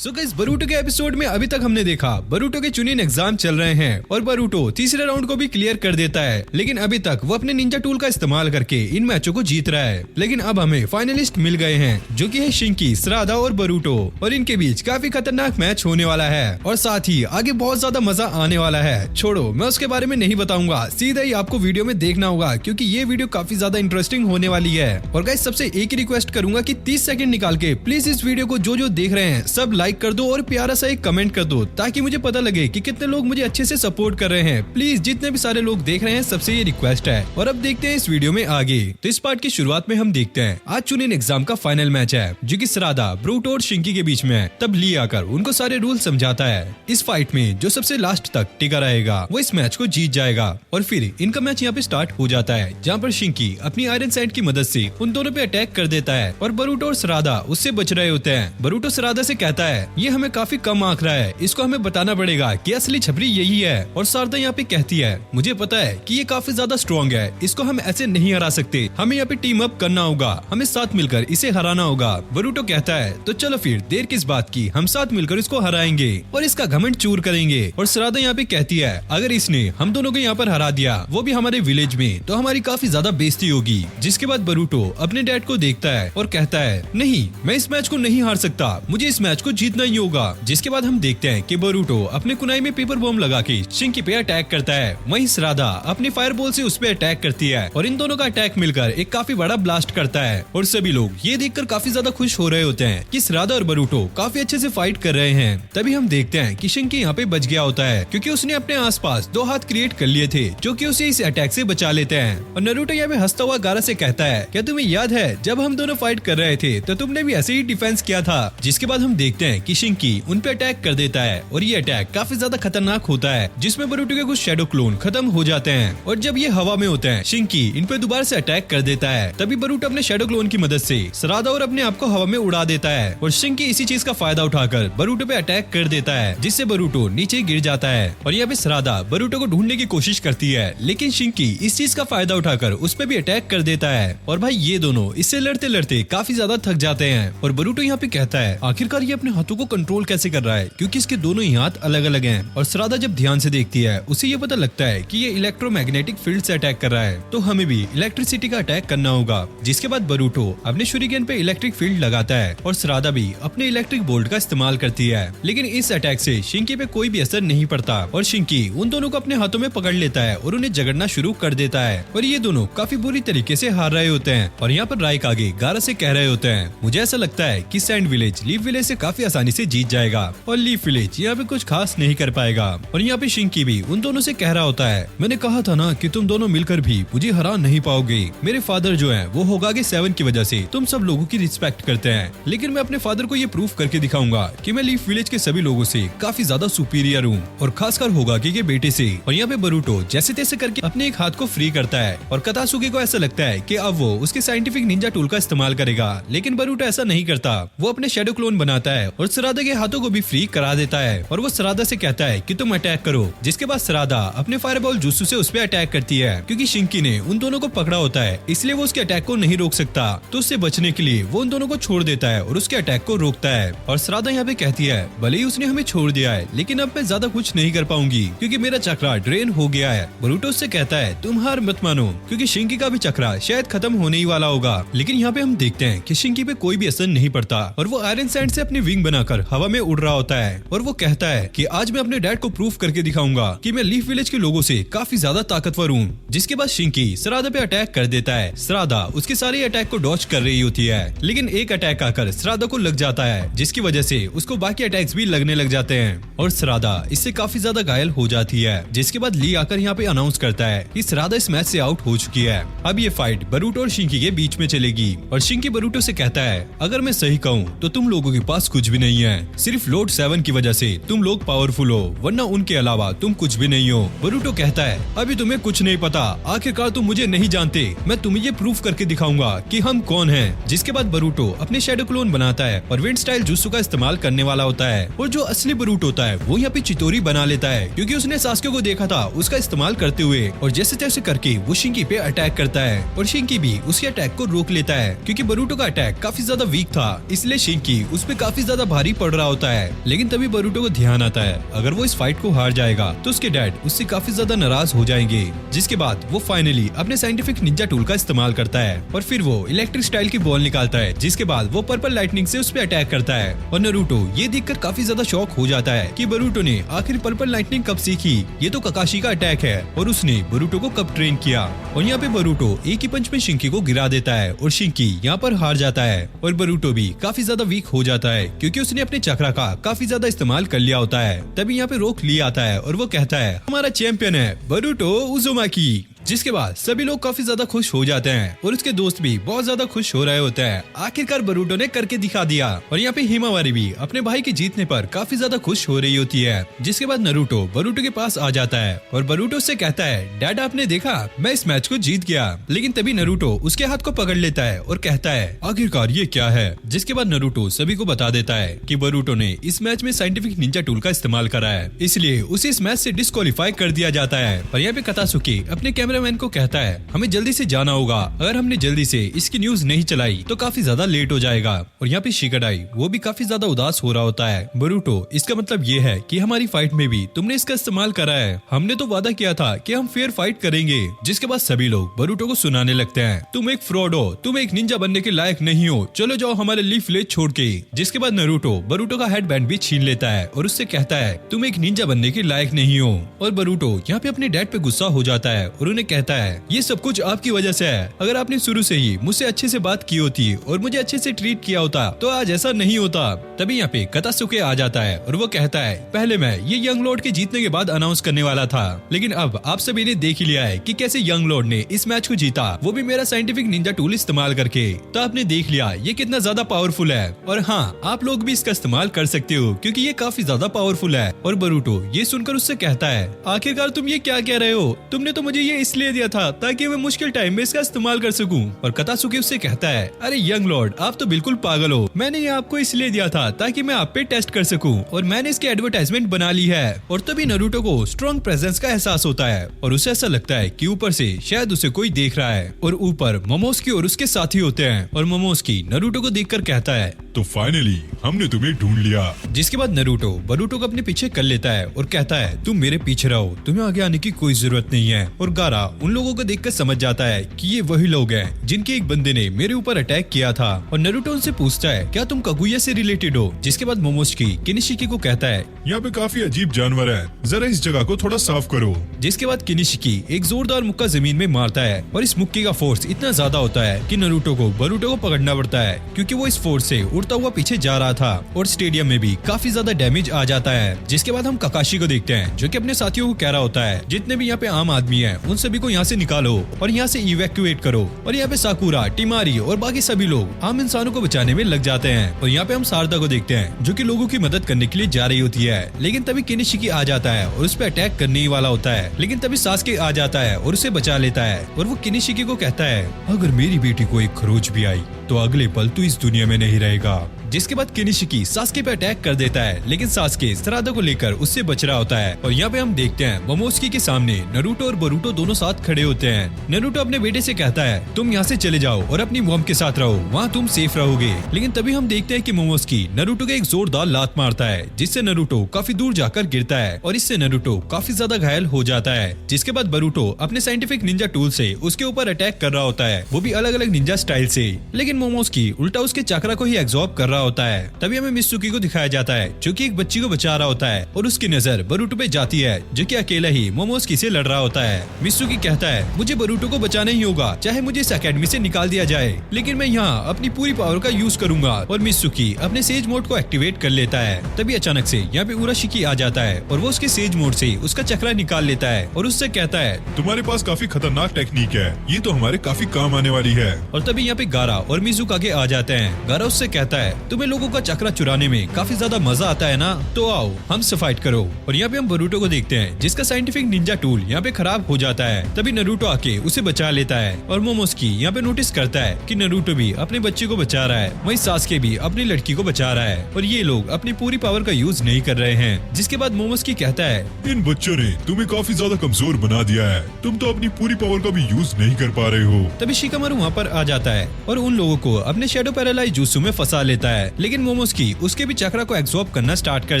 So guys, बरूटो के episode में अभी तक हमने देखा बरूटो के चुनिन एग्जाम चल रहे हैं और बरूटो तीसरे राउंड को भी क्लियर कर देता है, लेकिन अभी तक वो अपने निंजा टूल का इस्तेमाल करके इन मैचों को जीत रहा है। लेकिन अब हमें फाइनलिस्ट मिल गए हैं जो कि है शिंकी, श्राद्धा और बरूटो, और इनके बीच काफी खतरनाक मैच होने वाला है और साथ ही आगे बहुत ज्यादा मजा आने वाला है। छोड़ो, मैं उसके बारे में नहीं बताऊंगा, सीधा ही आपको वीडियो में देखना होगा क्योंकि ये वीडियो काफी ज्यादा इंटरेस्टिंग होने वाली है। और गाइस, सबसे एक ही रिक्वेस्ट करूंगा कि 30 सेकंड निकाल के प्लीज इस वीडियो को जो देख रहे हैं सब लाइक कर दो और प्यारा सा एक कमेंट कर दो ताकि मुझे पता लगे कि कितने लोग मुझे अच्छे से सपोर्ट कर रहे हैं। प्लीज जितने भी सारे लोग देख रहे हैं सबसे ये रिक्वेस्ट है। और अब देखते हैं इस वीडियो में आगे। तो इस पार्ट की शुरुआत में हम देखते हैं आज चुनिन एग्जाम का फाइनल मैच है जो कि श्राद्धा, बरूटो और शिंकी के बीच में है। तब ली आकर उनको सारे रूल समझाता है। इस फाइट में जो सबसे लास्ट तक टिका रहेगा वो इस मैच को जीत जाएगा। और फिर इनका मैच यहाँ पे स्टार्ट हो जाता है जहाँ पर शिंकी अपनी आयरन सैंड की मदद से उन दोनों पे अटैक कर देता है और बरूटो और श्राद्धा उससे बच रहे होते हैं। बरूटो श्राद्धा से कहता है ये हमें काफी कम आंक रहा है, इसको हमें बताना पड़ेगा कि असली छपरी यही है। और श्राद्धा यहाँ पे कहती है मुझे पता है कि ये काफी ज्यादा स्ट्रॉन्ग है, इसको हम ऐसे नहीं हरा सकते, हमें यहाँ पे टीम अप करना होगा, हमें साथ मिलकर इसे हराना होगा। बरूटो कहता है तो चलो फिर देर किस बात की, हम साथ मिलकर इसको हराएंगे और इसका घमंड चूर करेंगे। और श्राद्धा यहाँ पे कहती है अगर इसने हम दोनों को यहाँ पर हरा दिया, वो भी हमारे विलेज में, तो हमारी काफी ज्यादा बेइज्जती होगी। जिसके बाद बरूटो अपने डैड को देखता है और कहता है नहीं, मैं इस मैच को नहीं हार सकता, मुझे इस मैच को जीतना ही होगा। जिसके बाद हम देखते हैं कि बरूटो अपने कुनाई में पेपर बॉम्ब लगा के शिंकी पे अटैक करता है, वहीं श्राद्धा अपनी फायर बॉल से उस पे अटैक करती है और इन दोनों का अटैक मिलकर एक काफी बड़ा ब्लास्ट करता है। और सभी लोग ये देखकर काफी ज्यादा खुश हो रहे होते हैं कि श्राद्धा और बरूटो काफी अच्छे से फाइट कर रहे हैं। तभी हम देखते हैं कि शिंकी यहाँ पे बच गया होता है क्योंकि उसने अपने आसपास 2 हाथ क्रिएट कर लिए थे जो कि उसे इस अटैक से बचा लेते हैं। और नारुतो यहाँ पे हंसता हुआ गारा से कहता है क्या तुम्हें याद है जब हम दोनों फाइट कर रहे थे तो तुमने भी ऐसे ही डिफेंस किया था। जिसके बाद हम देखते हैं कि शिंकी उन पे अटैक कर देता है और ये अटैक काफी ज्यादा खतरनाक होता है जिसमें बरूटो के कुछ शैडो क्लोन खत्म हो जाते हैं। और जब ये हवा में होते हैं शिंकी इन पे दोबारा से अटैक कर देता है। तभी बरूटो अपने शैडो क्लोन की मदद से श्राद्धा और अपने आप को हवा में उड़ा देता है और शिंकी इसी चीज का फायदा उठाकर बरूटो पे अटैक कर देता है जिससे बरूटो नीचे गिर जाता है। और यहाँ पे श्राद्धा बरूटो को ढूंढने की कोशिश करती है लेकिन शिंकी इस चीज का फायदा उठाकर उस पे भी अटैक कर देता है। और भाई ये दोनों इससे लड़ते लड़ते काफी ज्यादा थक जाते हैं। और बरूटो यहाँ पे कहता है आखिरकार ये अपने हाथों को कंट्रोल कैसे कर रहा है क्योंकि इसके दोनों ही हाथ अलग अलग हैं। और श्राद्धा जब ध्यान से देखती है उसे ये पता लगता है कि ये इलेक्ट्रोमैग्नेटिक फील्ड से अटैक कर रहा है, तो हमें भी इलेक्ट्रिसिटी का अटैक करना होगा। जिसके बाद बरूटो अपने शूरिकेन पे इलेक्ट्रिक फील्ड लगाता है और श्राद्धा भी अपने इलेक्ट्रिक बोल्ट का इस्तेमाल करती है। लेकिन इस अटैक से शिंकी पे कोई भी असर नहीं पड़ता और शिंकी उन दोनों को अपने हाथों में पकड़ लेता है और उन्हें झगड़ना शुरू कर देता है। और ये दोनों काफी बुरी तरीके से हार रहे होते हैं। और यहाँ पर राइक आगे गारा से कह रहे होते हैं मुझे ऐसा लगता है कि सैंड विलेज लीफ विलेज से काफी आसानी से जीत जाएगा और लीफ विलेज यहाँ पे कुछ खास नहीं कर पाएगा। और यहाँ पे शिंकी भी उन दोनों से कह रहा होता है मैंने कहा था ना कि तुम दोनों मिलकर भी मुझे हरा नहीं पाओगे। मेरे फादर जो है वो होगागे 7 की वजह से तुम सब लोगों की रिस्पेक्ट करते हैं, लेकिन मैं अपने फादर को ये प्रूफ करके दिखाऊंगा कि मैं लीफ विलेज के सभी लोगों से काफी ज्यादा सुपीरियर हूँ और खासकर होगागे के बेटे से। और यहाँ पे बरूटो जैसे तैसे करके अपने एक हाथ को फ्री करता है और कतासुके को ऐसा लगता है कि अब वो उसके साइंटिफिक निंजा टूल का इस्तेमाल करेगा, लेकिन बरूटो ऐसा नहीं करता। वो अपने शैडो क्लोन बनाता है और श्राद्धा के हाथों को भी फ्री करा देता है और वो श्राद्धा से कहता है कि तुम अटैक करो। जिसके बाद श्राद्धा अपने फायरबॉल जुत्सु से उस पे अटैक करती है क्योंकि शिंकी ने उन दोनों को पकड़ा होता है, इसलिए वो उसके अटैक को नहीं रोक सकता। तो उससे बचने के लिए वो उन दोनों को छोड़ देता है और उसके अटैक को रोकता है। और श्राद्धा यहाँ पे कहती है भले ही उसने हमें छोड़ दिया है लेकिन अब मैं ज्यादा कुछ नहीं कर पाऊंगी क्योंकि मेरा चक्रा ड्रेन हो गया है। बरूटो उससे कहता है तुम हार मत मानो क्योंकि शिंकी का भी चक्रा शायद खत्म होने ही वाला होगा। लेकिन यहाँ पे हम देखते हैं कि शिंकी पे कोई भी असर नहीं पड़ता और वो आयरन सैंड से अपनी विंग बनाकर हवा में उड़ रहा होता है। और वो कहता है कि आज मैं अपने डैड को प्रूफ करके दिखाऊंगा कि मैं लीफ विलेज के लोगों से काफी ज्यादा ताकतवर हूँ। जिसके बाद शिंकी श्राद्धा पे अटैक कर देता है। श्राद्धा उसके सारे अटैक को डॉच कर रही होती है लेकिन एक अटैक आकर श्राद्धा को लग जाता है जिसकी वजह से उसको बाकी अटैक्स भी लगने लग जाते हैं और श्राद्धा इससे काफी ज्यादा घायल हो जाती है। जिसके बाद ली आकर यहाँ पे अनाउंस करता है कि श्राद्धा इस मैच से आउट हो चुकी है। अब ये फाइट बरूटो और शिंकी के बीच में चलेगी और शिंकी बरूटो से कहता है अगर मैं सही कहूँ तो तुम लोगों के पास कुछ भी नहीं है, सिर्फ लॉर्ड 7 की वजह से तुम लोग पावरफुल हो, वरना उनके अलावा तुम कुछ भी नहीं हो। बरूटो कहता है अभी तुम्हें कुछ नहीं पता, आखिरकार तुम मुझे नहीं जानते, मैं तुम्हें ये प्रूफ करके दिखाऊंगा कि हम कौन हैं। जिसके बाद बरूटो अपने शैडो क्लोन बनाता है और विंड स्टाइल जुत्सु का इस्तेमाल करने वाला होता है और जो असली बरूटो होता है वो यहाँ पे चितोरी बना लेता है क्योंकि उसने सास्के को देखा था उसका इस्तेमाल करते हुए और जैसे तैसे करके वो शिंकी पे अटैक करता है और शिंकी भी उसके अटैक को रोक लेता है क्योंकि बरूटो का अटैक काफी ज्यादा वीक था, इसलिए शिंकी उस पे काफी ज्यादा भारी पड़ रहा होता है। लेकिन तभी बरूटो को ध्यान आता है अगर वो इस फाइट को हार जाएगा तो उसके डैड उससे काफी ज्यादा नाराज हो जाएंगे। जिसके बाद वो फाइनली अपने साइंटिफिक निंजा टूल का इस्तेमाल करता है और फिर वो इलेक्ट्रिक स्टाइल की बॉल निकालता है, जिसके बाद वो पर्पल लाइटनिंग से उस पर अटैक करता है। और नारुतो ये देखकर काफी ज्यादा शॉक हो जाता है कि बरूटो ने आखिर पर्पल लाइटनिंग कब सीखी, ये तो ककाशी का अटैक है और उसने बरूटो को कब ट्रेन किया। और यहाँ पे बरूटो एक ही पंच में शिंकी को गिरा देता है और शिंकी यहाँ पर हार जाता है और बरूटो भी काफी ज्यादा वीक हो जाता है क्योंकि उसने अपने चक्रा का काफी ज्यादा इस्तेमाल कर लिया होता है। तभी यहाँ पे रोक ली आता है और वो कहता है हमारा चैंपियन है बरूटो उज़ुमाकी। जिसके बाद सभी लोग काफी ज्यादा खुश हो जाते हैं और उसके दोस्त भी बहुत ज्यादा खुश हो रहे होते हैं। आखिरकार बरूटो ने करके दिखा दिया। और यहाँ पे हिमावारी भी अपने भाई के जीतने पर काफी ज्यादा खुश हो रही होती है। जिसके बाद नारुतो बरूटो के पास आ जाता है और बरूटो से कहता है डैड आपने देखा मैं इस मैच को जीत गया। लेकिन तभी नारुतो उसके हाथ को पकड़ लेता है और कहता है आखिरकार ये क्या है। जिसके बाद नारुतो सभी को बता देता है कि बरूटो ने इस मैच में साइंटिफिक निंजा टूल का इस्तेमाल करा है, इसलिए उसे इस मैच से डिस्क्वालीफाई कर दिया जाता है। और यहाँ पे कतासुकी अपने कैमरामैन को कहता है हमें जल्दी से जाना होगा, अगर हमने जल्दी से इसकी न्यूज नहीं चलाई तो काफी ज्यादा लेट हो जाएगा। और यहाँ पे शिकाडाई वो भी काफी ज्यादा उदास हो रहा होता है। बरूटो इसका मतलब ये है कि हमारी फाइट में भी तुमने इसका इस्तेमाल करा है, हमने तो वादा किया था कि हम फेयर फाइट करेंगे। जिसके बाद सभी लोग बरूटो को सुनाने लगते हैं तुम एक फ्रॉड हो, तुम एक निंजा बनने के लायक नहीं हो, चलो जाओ हमारे लीफ विलेज छोड़ के। जिसके बाद नारुतो बरूटो का हेड बैंड भी छीन लेता है और उससे कहता है तुम एक निंजा बनने के लायक नहीं हो। और बरूटो यहाँ पे अपने डैड पे गुस्सा हो जाता है और उन्हें कहता है ये सब कुछ आपकी वजह से है, अगर आपने शुरू से ही मुझसे अच्छे से बात की होती और मुझे अच्छे से ट्रीट किया होता तो आज ऐसा नहीं होता। तभी यहाँ पे कतासुके आ जाता है और वो कहता है पहले मैं ये यंग लॉर्ड के जीतने के बाद अनाउंस करने वाला था, लेकिन अब आप सभी ने देख ही लिया है कि कैसे यंग लॉर्ड ने इस मैच को जीता, वो भी मेरा साइंटिफिक निंजा टूल इस्तेमाल करके। तो आपने देख लिया ये कितना ज्यादा पावरफुल है और हाँ आप लोग भी इसका इस्तेमाल कर सकते हो क्योंकि ये काफी ज्यादा पावरफुल है। और बरूटो ये सुनकर उससे कहता है आखिरकार तुम ये क्या कह रहे हो, तुमने तो मुझे ये इसलिए दिया था ताकि मैं मुश्किल टाइम में इसका इस्तेमाल कर सकूं। और कतासुके उससे कहता है अरे यंग लॉर्ड आप तो बिल्कुल पागल हो, मैंने ये आपको इसलिए दिया था ताकि मैं आप पे टेस्ट कर सकूं और मैंने इसकी एडवर्टाइजमेंट बना ली है। और तभी नारुतो को स्ट्रॉन्ग प्रेजेंस का एहसास होता है और उसे ऐसा लगता है कि ऊपर से शायद उसे कोई देख रहा है और ऊपर मोमोस्की और उसके साथी होते हैं। और मोमोस्की नारुतो को देखकर कहता है तो फाइनली हमने तुम्हें ढूंढ लिया। जिसके बाद नारुतो बरूटो को अपने पीछे कर लेता है और कहता है तुम मेरे पीछे रहो, तुम्हें आगे आने की कोई जरूरत नहीं है। और गारा उन लोगों को देखकर समझ जाता है कि ये वही लोग हैं जिनके एक बंदे ने मेरे ऊपर अटैक किया था। और नारुतो उनसे पूछता है क्या तुम कागुया से रिलेटेड हो। जिसके बाद मोमोस्की किनिशिकी को कहता है यहाँ पे काफी अजीब जानवर है, जरा इस जगह को थोड़ा साफ करो। जिसके बाद किनिशिकी एक जोरदार मुक्का जमीन में मारता है और इस मुक्के का फोर्स इतना ज्यादा होता है कि नारुतो को बरूटो को पकड़ना पड़ता है क्योंकि वो इस फोर्स से उड़ता हुआ पीछे जा रहा था और स्टेडियम में भी काफी ज्यादा डैमेज आ जाता है। जिसके बाद हम ककाशी को देखते हैं जो कि अपने साथियों को कह रहा होता है जितने भी यहाँ पे आम आदमी हैं उन सभी को यहाँ से निकालो और यहाँ से इवैक्यूएट करो। और यहाँ पे साकुरा, टिमारी और बाकी सभी लोग आम इंसानों को बचाने में लग जाते हैं। और यहाँ पे हम सारदा को देखते हैं जो कि लोगों की मदद करने के लिए जा रही होती है। लेकिन तभी किनिशिकी आ जाता है और उस पर अटैक करने ही वाला होता है, लेकिन तभी सासके आ जाता है और उसे बचा लेता है। और वो किनिशिकी को कहता है अगर मेरी बेटी को एक खरोच भी आई तो अगले पल तू इस दुनिया में नहीं रहेगा। जिसके बाद किनिशिकी सासके पे अटैक कर देता है, लेकिन सासके सरादा को लेकर उससे बच रहा होता है। और यहाँ पे हम देखते हैं मोमोस्की के सामने नारुतो और बरूटो दोनों साथ खड़े होते हैं। नारुतो अपने बेटे से कहता है तुम यहाँ से चले जाओ और अपनी मॉम के साथ रहो, वहाँ तुम सेफ रहोगे। लेकिन तभी हम देखते हैं कि मोमोस्की नारुतो के एक जोरदार लात मारता है जिससे नारुतो काफी दूर जाकर गिरता है और इससे नारुतो काफी ज्यादा घायल हो जाता है। जिसके बाद बरूटो अपने साइंटिफिक निंजा टूल से उसके ऊपर अटैक कर रहा होता है, वो भी अलग अलग निंजा स्टाइल से। लेकिन मोमोस्की उल्टा उसके चक्रा को ही एब्जॉर्ब कर रहा होता है। तभी हमें मित्सुकी को दिखाया जाता है जो कि एक बच्ची को बचा रहा होता है और उसकी नजर बरूटो पे जाती है जो कि अकेला ही मोमोस्की से लड़ रहा होता है। मित्सुकी कहता है मुझे बरूटो को बचाना ही होगा, चाहे मुझे इस एकेडमी से निकाल दिया जाए, लेकिन मैं यहाँ अपनी पूरी पावर का यूज करूंगा। और मित्सुकी अपने सेज मोड को एक्टिवेट कर लेता है। तभी अचानक से यहाँ पे उराशिकी आ जाता है और वो उसके सेज मोड से उसका चक्रा निकाल लेता है और उससे कहता है तुम्हारे पास काफी खतरनाक टेक्निक है, ये तो हमारे काफी काम आने वाली है। और तभी यहाँ पे गारा और मिजुकागे आ जाते हैं। गारा उससे कहता है तुम्हें लोगों का चक्रा चुराने में काफी ज्यादा मजा आता है ना, तो आओ हमसे फाइट करो। और यहाँ पे हम बरूटो को देखते हैं जिसका साइंटिफिक निंजा टूल यहाँ पे खराब हो जाता है। तभी नारुतो आके उसे बचा लेता है और मोमोस्की यहाँ पे नोटिस करता है कि नारुतो भी अपने बच्चे को बचा रहा है, वहीं सासके भी अपनी लड़की को बचा रहा है और ये लोग अपनी पूरी पावर का यूज नहीं कर रहे हैं। जिसके बाद मोमोस्की कहता है इन बच्चों ने तुम्हें काफी ज्यादा कमजोर बना दिया है, तुम तो अपनी पूरी पावर का भी यूज नहीं कर पा रहे हो। तभी शिकामारू वहाँ पर आ जाता है और उन लोगों को अपने शैडो पैरालाइज जुत्सु में फंसा लेता है है, लेकिन मोमोस्की उसके भी चक्रा को एब्सॉर्ब करना स्टार्ट कर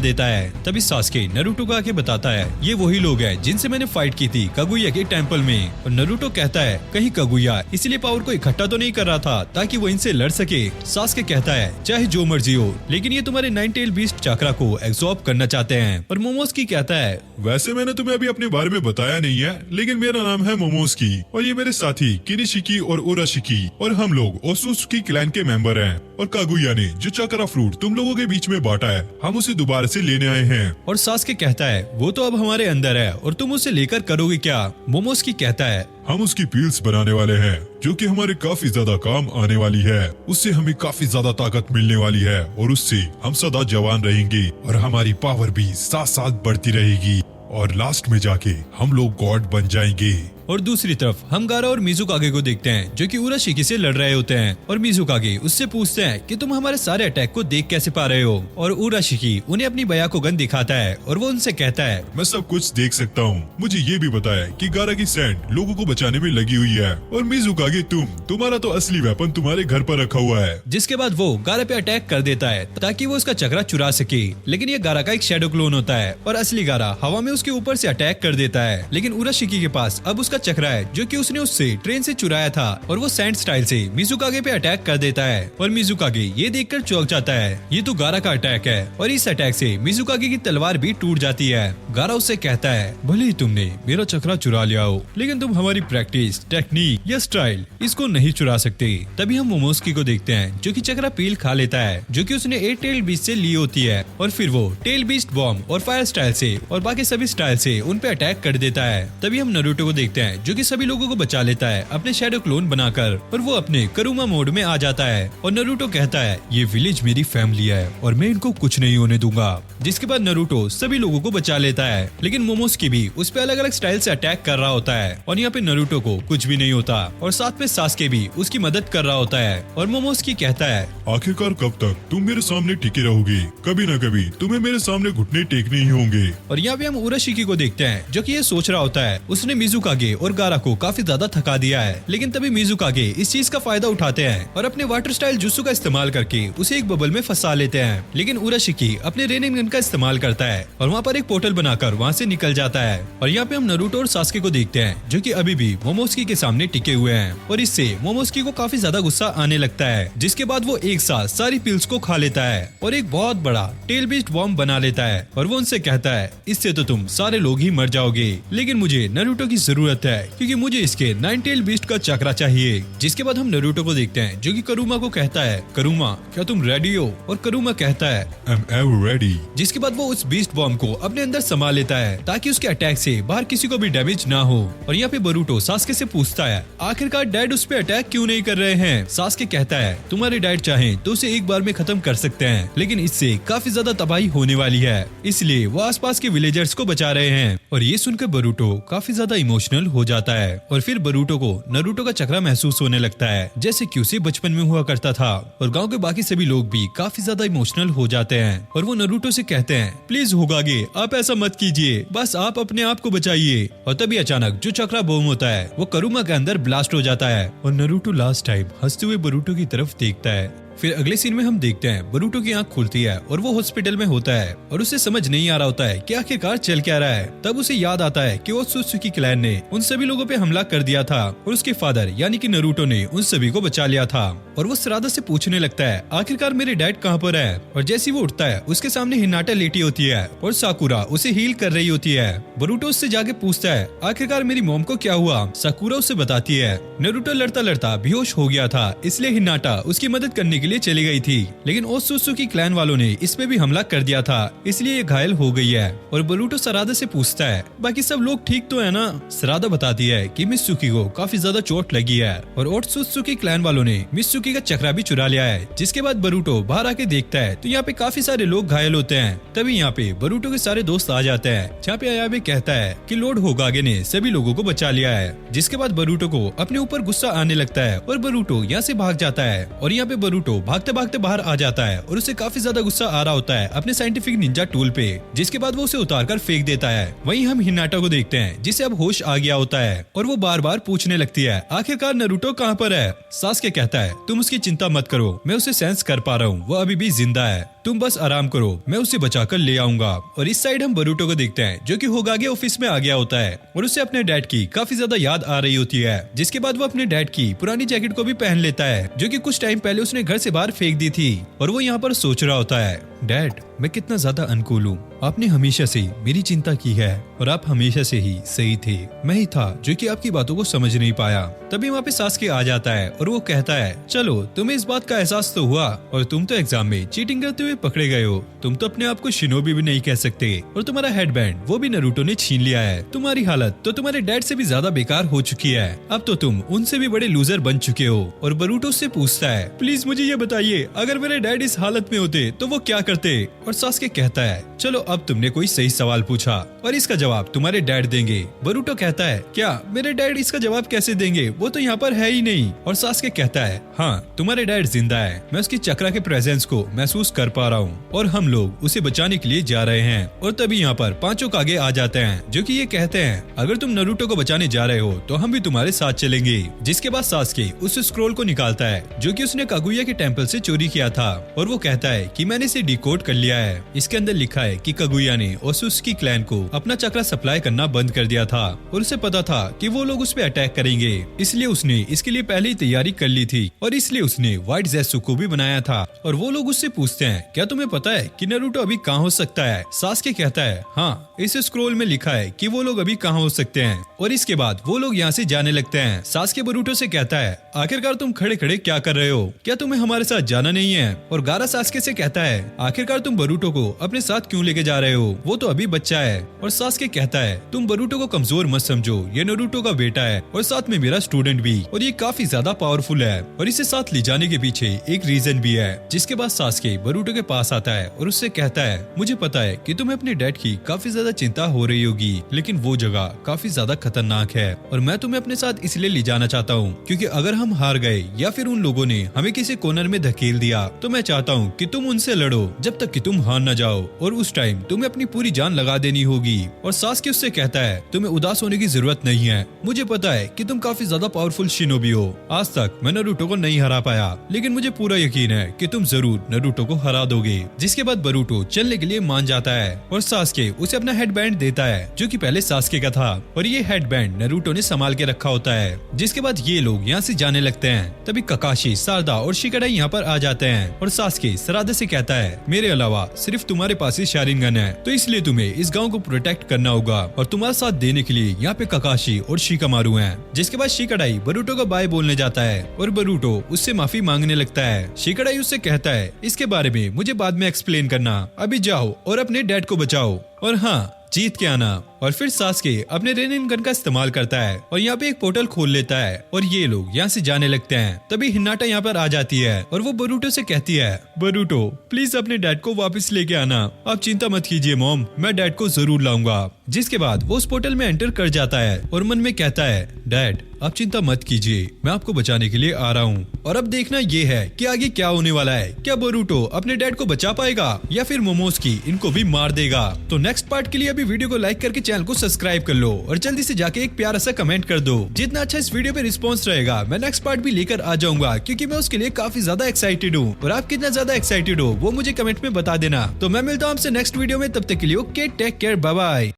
देता है। तभी सास्के नारुतो को आके बताता है ये वही लोग हैं जिनसे मैंने फाइट की थी कागुया के टेंपल में। और नारुतो कहता है कहीं कागुया इसलिए पावर को इकट्ठा तो नहीं कर रहा था ताकि वो इनसे लड़ सके। सास्के कहता है चाहे जो मर्जी हो, लेकिन ये तुम्हारे नाइन टेल बीस्ट चक्रा को एब्सॉर्ब करना चाहते हैं। और मोमोस्की कहता है वैसे मैंने तुम्हें अभी अपने बारे में बताया नहीं है, लेकिन मेरा नाम है मोमोस्की और ये मेरे साथी किनिशिकी और उराशिकी और हम लोग ओत्सुत्सुकी क्लैन के मेंबर हैं। और कागुया ने जो चक्रा फ्रूट तुम लोगों के बीच में बांटा है, हम उसे दोबारा से लेने आए हैं। और सास्के कहता है वो तो अब हमारे अंदर है और तुम उसे लेकर करोगे क्या। मोमोस्की कहता है हम उसकी पील्स बनाने वाले हैं जो कि हमारे काफी ज्यादा काम आने वाली है। उससे हमें काफी ज्यादा ताकत मिलने वाली है और उससे हम सदा जवान रहेंगे और हमारी पावर भी साथ साथ बढ़ती रहेगी और लास्ट में जाके हम लोग गॉड बन जाएंगे। और दूसरी तरफ हम गारा और मिजुकागे को देखते हैं जो कि उराशिकी से लड़ रहे होते हैं। और मिजुकागे उससे पूछते हैं कि तुम हमारे सारे अटैक को देख कैसे पा रहे हो। और उराशिकी उन्हें अपनी बयाकुगन दिखाता है और वो उनसे कहता है मैं सब कुछ देख सकता हूँ। मुझे ये भी बताया कि गारा की सैंड लोगों को बचाने में लगी हुई है और मिजुकागे तुम्हारा तो असली वेपन तुम्हारे घर पर रखा हुआ है। जिसके बाद वो गारा पे अटैक कर देता है ताकि वो उसका चक्रा चुरा सके, लेकिन ये गारा का एक शैडो क्लोन होता है और असली गारा हवा में उसके ऊपर से अटैक कर देता है। लेकिन उराशिकी के पास अब उसका चक्रा है जो कि उसने उससे ट्रेन से चुराया था और वो सैंड स्टाइल से मिजुकागे पे अटैक कर देता है। और मिजुकागे ये देखकर चौंक जाता है, ये तो गारा का अटैक है। और इस अटैक से मिजुकागे की तलवार भी टूट जाती है। गारा उससे कहता है भले ही तुमने मेरा चक्रा चुरा लिया हो, लेकिन तुम हमारी प्रैक्टिस, टेक्निक या स्टाइल इसको नहीं चुरा सकते। तभी हम मोमोस्की को देखते हैं जो कि चक्रा पील खा लेता है जो कि उसने 8 टेल बीस्ट से ली होती है। और फिर वो टेल बीस्ट बॉम्ब और फायर स्टाइल से और बाकी सभी स्टाइल से उन पे अटैक कर देता है। तभी हम नारुतो को देखते हैं जो कि सभी लोगों को बचा लेता है अपने शैडो क्लोन बनाकर और वो अपने करुमा मोड में आ जाता है। और नारुतो कहता है ये विलेज मेरी फैमिली है और मैं इनको कुछ नहीं होने दूंगा। जिसके बाद नारुतो सभी लोगों को बचा लेता है, लेकिन मोमोस्की भी उस पे अलग अलग स्टाइल से अटैक कर रहा होता है और यहाँ पे नारुतो को कुछ भी नहीं होता और साथ में सास्के भी उसकी मदद कर रहा होता है। और मोमोस्की कहता है आखिरकार कब तक तुम मेरे सामने टिके रहोगे? कभी न कभी तुम्हें मेरे सामने घुटने टेकने ही होंगे। और यहाँ पे हम उराशिकी को देखते हैं जो कि ये सोच रहा होता है उसने मिजुकागे और गारा को काफी ज्यादा थका दिया है, लेकिन तभी मिजुकागे इस चीज का फायदा उठाते हैं और अपने वाटर स्टाइल जुत्सु का इस्तेमाल करके उसे एक बबल में फंसा लेते हैं। लेकिन उराशिकी अपने रेनिंग गन का इस्तेमाल करता है और वहाँ पर एक पोर्टल बनाकर वहाँ से निकल जाता है। और यहाँ पे हम नारुतो और सास्के को देखते हैं जो कि अभी भी मोमोस्की के सामने टिके हुए हैं और इससे मोमोस्की को काफी ज्यादा गुस्सा आने लगता है। जिसके बाद वो एक साथ सारी पिल्स को खा लेता है और एक बहुत बड़ा टेल बीस्ट बॉम्ब बना लेता है और वो उनसे कहता है इससे तो तुम सारे लोग ही मर जाओगे, लेकिन मुझे नारुतो की जरूरत है क्योंकि मुझे इसके 9 टेल बीस्ट का चक्रा चाहिए। जिसके बाद हम नारुतो को देखते हैं जो कि करुमा को कहता है करुमा क्या तुम रेडी हो? और करुमा कहता है आई एम एवर रेडी। जिसके बाद वो उस बीस्ट बॉम्ब को अपने अंदर समा लेता है ताकि उसके अटैक से बाहर किसी को भी डैमेज ना हो। और यहाँ पे बरूटो सास्के से पूछता है आखिरकार डैड उस पे अटैक क्यों नहीं कर रहे हैं? सास्के कहता है तुम्हारे डैड चाहे तो उसे एक बार में खत्म कर सकते हैं, लेकिन इससे काफी ज्यादा तबाही होने वाली है, इसलिए वो आसपास के विलेजर्स को बचा रहे हैं। और ये सुनकर बरूटो काफी ज्यादा इमोशनल हो जाता है और फिर बरूटो को नारुतो का चक्रा महसूस होने लगता है जैसे कि उसे बचपन में हुआ करता था। और गांव के बाकी सभी लोग भी काफी ज्यादा इमोशनल हो जाते हैं और वो नारुतो से कहते हैं प्लीज होगागे आप ऐसा मत कीजिए, बस आप अपने आप को बचाइए। और तभी अचानक जो चक्रा बम होता है वो करुमा के अंदर ब्लास्ट हो जाता है और नारुतो लास्ट टाइम हंसते हुए बरूटो की तरफ देखता है। फिर अगले सीन में हम देखते हैं बरूटो की आंख खुलती है और वो हॉस्पिटल में होता है और उसे समझ नहीं आ रहा होता है कि आखिरकार चल क्या रहा है। तब उसे याद आता है कि ओत्सुत्सुकी क्लैन ने उन सभी लोगों पे हमला कर दिया था और उसके फादर यानी कि नारुतो ने उन सभी को बचा लिया था। और वो सरादा से पूछने लगता है आखिरकार मेरे डैड कहाँ पर है? और जैसे वो उठता है उसके सामने हिनाटा लेटी होती है और साकुरा उसे हील कर रही होती है। बरूटो उससे जाके पूछता है आखिरकार मेरी मॉम को क्या हुआ? साकुरा उसे बताती है नारुतो लड़ता लड़ता बेहोश हो गया था, इसलिए हिनाटा उसकी मदद करने के लिए चली गई थी, लेकिन ओत्सुत्सुकी क्लैन वालों ने इस पे भी हमला कर दिया था, इसलिए ये घायल हो गई है। और बरूटो सरादा से पूछता है बाकी सब लोग ठीक तो है ना? सरादा बताती है कि मित्सुकी को काफी ज्यादा चोट लगी है और ओत्सुत्सुकी क्लैन वालों ने मित्सुकी का चक्रा भी चुरा लिया है। जिसके बाद बरूटो बाहर आके देखता है तो यहाँ पे काफी सारे लोग घायल होते हैं। तभी यहाँ पे बरूटो के सारे दोस्त आ जाते हैं जहाँ पे अयाबे कहता है कि लॉर्ड होगागे ने सभी लोगों को बचा लिया है। जिसके बाद बरूटो को अपने ऊपर गुस्सा आने लगता है और बरूटो यहाँ से भाग जाता है। और यहाँ पे बरूटो बरूटो भागते भागते बाहर आ जाता है और उसे काफी ज्यादा गुस्सा आ रहा होता है अपने साइंटिफिक निंजा टूल पे, जिसके बाद वो उसे उतार कर फेंक देता है। वहीं हम हिनाटा को देखते हैं जिसे अब होश आ गया होता है और वो बार बार पूछने लगती है आखिरकार नारुतो कहाँ पर है। सास्के कहता है तुम उसकी चिंता मत करो, मैं उसे सेंस कर पा रहा हूँ, वो अभी भी जिंदा है, तुम बस आराम करो, मैं उसे बचाकर ले आऊंगा। और इस साइड हम बरूटो को देखते हैं जो कि होगागे ऑफिस में आ गया होता है और उसे अपने डैड की काफी ज्यादा याद आ रही होती है, जिसके बाद वो अपने डैड की पुरानी जैकेट को भी पहन लेता है जो कि कुछ टाइम पहले उसने घर से बाहर फेंक दी थी। और वो यहाँ पर सोच रहा होता है डैड मैं कितना ज्यादा अनकूल हूँ, आपने हमेशा से मेरी चिंता की है और आप हमेशा से ही सही थे, मैं ही था जो कि आपकी बातों को समझ नहीं पाया। तभी वहाँ पे सास्के आ जाता है और वो कहता है चलो तुम्हें इस बात का एहसास तो हुआ और तुम तो एग्जाम में चीटिंग करते हुए पकड़े गए हो, तुम तो अपने आप को शिनोबी भी नहीं कह सकते और तुम्हारा हेडबैंड वो भी नारुतो ने छीन लिया है, तुम्हारी हालत तो तुम्हारे डैड से भी ज्यादा बेकार हो चुकी है, अब तो तुम उनसे भी बड़े लूजर बन चुके हो। और बरूटो से पूछता है प्लीज मुझे ये बताइए अगर मेरे डैड इस हालत में होते तो वो क्या करते। और सास्के कहता है चलो अब तुमने कोई सही सवाल पूछा और इसका जवाब तुम्हारे डैड देंगे। बरूटो कहता है क्या मेरे डैड इसका जवाब कैसे देंगे, वो तो यहाँ पर है ही नहीं। और सास्के कहता है हाँ तुम्हारे डैड जिंदा है, मैं उसकी चक्रा के प्रेजेंस को महसूस कर पा रहा हूँ और हम लोग उसे बचाने के लिए जा रहे हैं। और तभी यहाँ पर पांचों कागे आ जाते हैं जो कि ये कहते हैं अगर तुम नारुतो को बचाने जा रहे हो तो हम भी तुम्हारे साथ चलेंगे। जिसके बाद सास्के उस स्क्रोल को निकालता है जो कि उसने कागुया के टेम्पल से चोरी किया था और वो कहता है कि मैंने इसे डिकोड कर लिया है। इसके अंदर लिखा है कि कागुया ने ओसुत्सुकी क्लैन को अपना चक्रा सप्लाई करना बंद कर दिया था और उसे पता था कि वो लोग उस पे अटैक करेंगे, इसलिए उसने इसके लिए पहले ही तैयारी कर ली थी और इसलिए उसने व्हाइट ज़ेत्सुको भी बनाया था। और वो लोग उससे पूछते हैं क्या तुम्हें पता है कि नारुतो अभी कहाँ हो सकता है। सास्के कहता है हाँ इस स्क्रोल में लिखा है कि वो लोग अभी कहाँ हो सकते हैं। और इसके बाद वो लोग यहाँ से जाने लगते हैं। सास्के बरूटो से कहता है आखिरकार तुम खड़े खड़े क्या कर रहे हो, क्या तुम्हें हमारे साथ जाना नहीं है। और गारा सास्के से कहता है आखिरकार तुम बरूटो को अपने साथ क्यों लेके जा रहे हो, वो तो अभी बच्चा है। और सास्के कहता है तुम बरूटो को कमजोर मत समझो, ये नारुतो का बेटा है और साथ में मेरा स्टूडेंट भी और ये काफी ज्यादा पावरफुल है और इसे साथ ले जाने के पीछे एक रीजन भी है। जिसके बाद सास्के बरूटो के पास आता है और उससे कहता है मुझे पता है कि तुम्हें अपने डैड की काफी ज्यादा चिंता हो रही होगी, लेकिन वो जगह काफी ज्यादा खतरनाक है और मैं तुम्हें अपने साथ इसलिए ले जाना चाहता हूँ क्योंकि अगर हम हार गए या फिर उन लोगों ने हमें किसी कॉर्नर में धकेल दिया तो मैं चाहता हूँ कि तुम उनसे लड़ो जब तक कि तुम हार न जाओ और उस टाइम तुम्हें अपनी पूरी जान लगा देनी होगी। और सास्के उससे कहता है तुम्हें उदास होने की जरूरत नहीं है, मुझे पता है कि तुम काफी ज्यादा पावरफुल शिनोबी हो, आज तक मैं नारुतो को नहीं हरा पाया लेकिन मुझे पूरा यकीन है कि तुम जरूर नारुतो को हरा दोगे। जिसके बाद बरूटो चलने के लिए मान जाता है और सास्के उसे अपना हेडबैंड देता है जो कि पहले सास्के का था और ये हेडबैंड नारुतो ने संभाल के रखा होता है। जिसके बाद ये लोग यहाँ से जाने लगते हैं। तभी ककाशी, सारदा और शिकाडाई यहाँ पर आ जाते हैं और सास्के सरादा से कहता है मेरे अलावा सिर्फ तुम्हारे पास ही शारिंगन है तो इसलिए तुम्हें इस गांव को प्रोटेक्ट करना होगा और तुम्हारा साथ देने के लिए यहाँ पे ककाशी और शिकामारू हैं। जिसके बाद शिकाडाई बरूटो का बाय बोलने जाता है और बरूटो उससे माफी मांगने लगता है। शिकाडाई उससे कहता है इसके बारे में मुझे बाद में एक्सप्लेन करना, अभी जाओ और अपने डैड को बचाओ और हाँ जीत के आना। और फिर सास्के अपने रेनिन गन का इस्तेमाल करता है और यहाँ पे एक पोर्टल खोल लेता है और ये लोग यहाँ से जाने लगते हैं। तभी हिनाटा यहाँ पर आ जाती है और वो बरूटो से कहती है बरूटो प्लीज अपने डैड को वापस लेके आना, आप चिंता मत कीजिए मॉम, मैं डैड को जरूर लाऊंगा। जिसके बाद वो उस पोर्टल में एंटर कर जाता है और मन में कहता है डैड आप चिंता मत कीजिए, मैं आपको बचाने के लिए आ रहा हूँ। और अब देखना ये है कि आगे क्या होने वाला है, क्या बरूटो अपने डैड को बचा पाएगा या फिर मोमोस्की इनको भी मार देगा। तो नेक्स्ट पार्ट के लिए अभी वीडियो को लाइक करके चैनल को सब्सक्राइब कर लो और जल्दी से जाके एक प्यारा सा कमेंट कर दो। जितना अच्छा इस वीडियो पे रिस्पॉन्स रहेगा मैं नेक्स्ट पार्ट भी लेकर आ जाऊंगा क्योंकि मैं उसके लिए काफी ज्यादा एक्साइटेड हूँ और आप कितना ज्यादा एक्साइटेड हो वो मुझे कमेंट में बता देना। तो मैं मिलता हूँ आपसे नेक्स्ट वीडियो में, तब तक के लिए okay take care, bye bye.